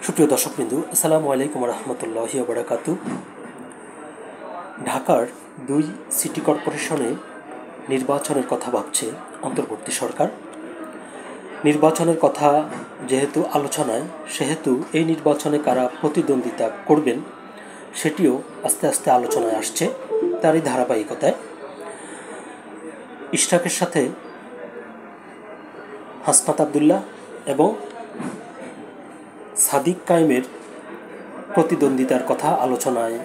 সুপ্রিয় দর্শকবৃন্দ, আসসালামু আলাইকুম রহমতুল্লাহি ওয়া বারাকাতুহু। ঢাকার 2 সিটি কর্পোরেশনে নির্বাচনের কথা ভাবছে অন্তর্বর্তী সরকার। নির্বাচনের কথা যেহেতু আলোচনায়, সেহেতু এই নির্বাচনে কারা প্রতিদ্বন্দ্বিতা করবেন সেটিও আস্তে আস্তে আলোচনায় আসছে। তারই ধারাবাহিকতায় ইশরাকের সাথে হাসনাত আবদুল্লাহ এবং সাদিক কায়েমের প্রতিদ্বন্দ্বিতার কথা আলোচনায়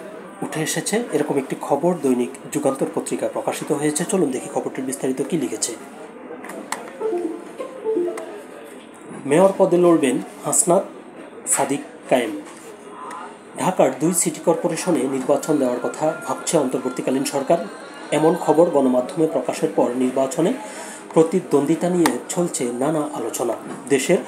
উঠে এসেছে। এরকম একটি খবর দৈনিক যুগান্তর পত্রিকায় প্রকাশিত হয়েছে। চলুন দেখি খবরটির বিস্তারিত কী লিখেছে। মেয়র পদে লড়বেন হাসনাত, সাদিক কায়েম। ঢাকার 2 সিটি কর্পোরেশনে নির্বাচন দেওয়ার কথা ভাবছে অন্তর্বর্তীকালীন সরকার। এমন খবর গণমাধ্যমে প্রকাশের পর নির্বাচনে প্রতিদ্বন্দ্বিতা নিয়ে চলছে নানা আলোচনা। দেশের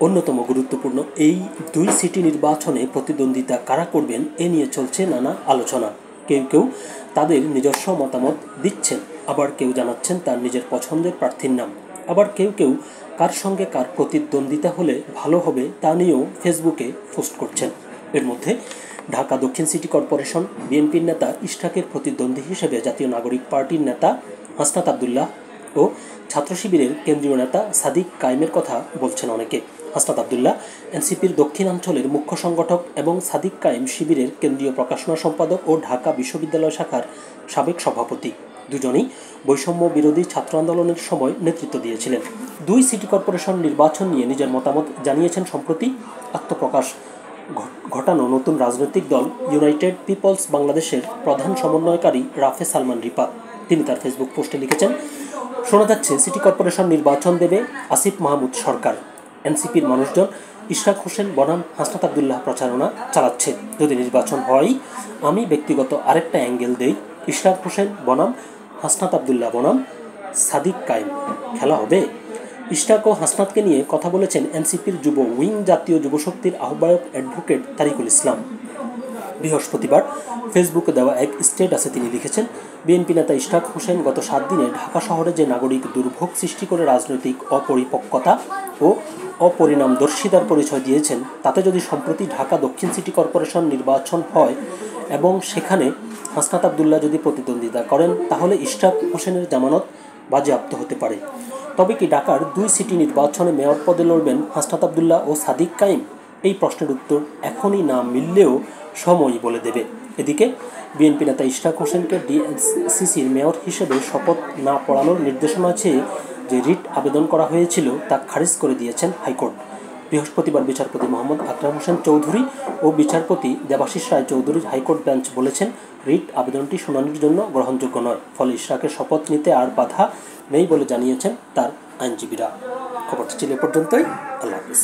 অন্যতম গুরুত্বপূর্ণ এই 2 সিটি নির্বাচনে প্রতিদ্বন্দ্বিতা কারা করবেন এ নিয়ে চলছে নানা আলোচনা। কেউ কেউ তাদের নিজস্ব মতামত দিচ্ছেন, আবার কেউ জানাচ্ছেন তার নিজের পছন্দের প্রার্থীর নাম, আবার কেউ কেউ কার সঙ্গে কার প্রতিদ্বন্দ্বিতা হলে ভালো হবে তা নিয়েও ফেসবুকে পোস্ট করছেন। এর মধ্যে ঢাকা দক্ষিণ সিটি কর্পোরেশন বিএনপির নেতা ইশরাকের প্রতিদ্বন্দ্বী হিসেবে জাতীয় নাগরিক পার্টির নেতা হাসনাত আবদুল্লাহ ও ছাত্র শিবিরের কেন্দ্রীয় নেতা সাদিক কায়েমের কথা বলছেন অনেকে। হাসনাত আবদুল্লাহ এনসিপির দক্ষিণাঞ্চলের মুখ্য সংগঠক এবং সাদিক কায়েম শিবিরের কেন্দ্রীয় প্রকাশনা সম্পাদক ও ঢাকা বিশ্ববিদ্যালয় শাখার সাবেক সভাপতি। দুজনেই বৈষম্য বিরোধী ছাত্র আন্দোলনের সময় নেতৃত্ব দিয়েছিলেন। 2 সিটি কর্পোরেশন নির্বাচন নিয়ে নিজের মতামত জানিয়েছেন সম্প্রতি আত্মপ্রকাশ ঘটানো নতুন রাজনৈতিক দল ইউনাইটেড পিপলস বাংলাদেশের প্রধান সমন্বয়কারী রাফে সালমান রিপাত। তিনি তার ফেসবুক পোস্টে লিখেছেন, শোনা যাচ্ছে সিটি কর্পোরেশন নির্বাচন দেবে আসিফ মাহমুদ সরকার। এনসিপির মানুষজন ইশরাক হোসেন বনাম হাসনাত আবদুল্লাহ প্রচারণা চালাচ্ছে। যদি নির্বাচন হয়, আমি ব্যক্তিগত আরেকটা অ্যাঙ্গেল দেই, ইশরাক হোসেন বনাম হাসনাত আবদুল্লাহ বনাম সাদিক কায়েম খেলা হবে। ইশরাক ও হাসনাতকে নিয়ে কথা বলেছেন এনসিপির যুব উইং জাতীয় যুবশক্তির আহ্বায়ক অ্যাডভোকেট তারিকুল ইসলাম। বৃহস্পতিবার ফেসবুকে দেওয়া এক স্ট্যাটাসে তিনি লিখেছেন, বিএনপি নেতা ইশরাক হোসেন গত 7 দিনে ঢাকা শহরে যে নাগরিক দুর্ভোগ সৃষ্টি করে রাজনৈতিক অপরিপক্কতা ও অপরিণামদর্শিতার পরিচয় দিয়েছেন, তাতে যদি সম্প্রতি ঢাকা দক্ষিণ সিটি কর্পোরেশন নির্বাচন হয় এবং সেখানে হাসনাত আবদুল্লাহ যদি প্রতিদ্বন্দ্বিতা করেন, তাহলে ইশরাক হোসেনের জামানত বাজেয়াপ্ত হতে পারে। তবে কি ঢাকার 2 সিটি নির্বাচনে মেয়র পদে লড়বেন হাসনাত আবদুল্লাহ ও সাদিক কায়েম? এই প্রশ্নের উত্তর এখনই না মিললেও সময়ই বলে দেবে। এদিকে বিএনপি নেতা ইশরাক হোসেনকে ডিএনসিসির মেয়র হিসেবে শপথ না পড়ানোর নির্দেশনা চেয়ে যে রিট আবেদন করা হয়েছিল তা খারিজ করে দিয়েছেন হাইকোর্ট। বৃহস্পতিবার বিচারপতি মোহাম্মদ আকরাম হোসেন চৌধুরী ও বিচারপতি দেবাশিস রায় চৌধুরীর হাইকোর্ট বেঞ্চ বলেছেন, রিট আবেদনটি শুনানির জন্য গ্রহণযোগ্য নয়। ফলে ইশরাকের শপথ নিতে আর বাধা নেই বলে জানিয়েছেন তার আইনজীবীরা। খবরটি ছিল এ পর্যন্তই। আল্লাহ হাফিজ।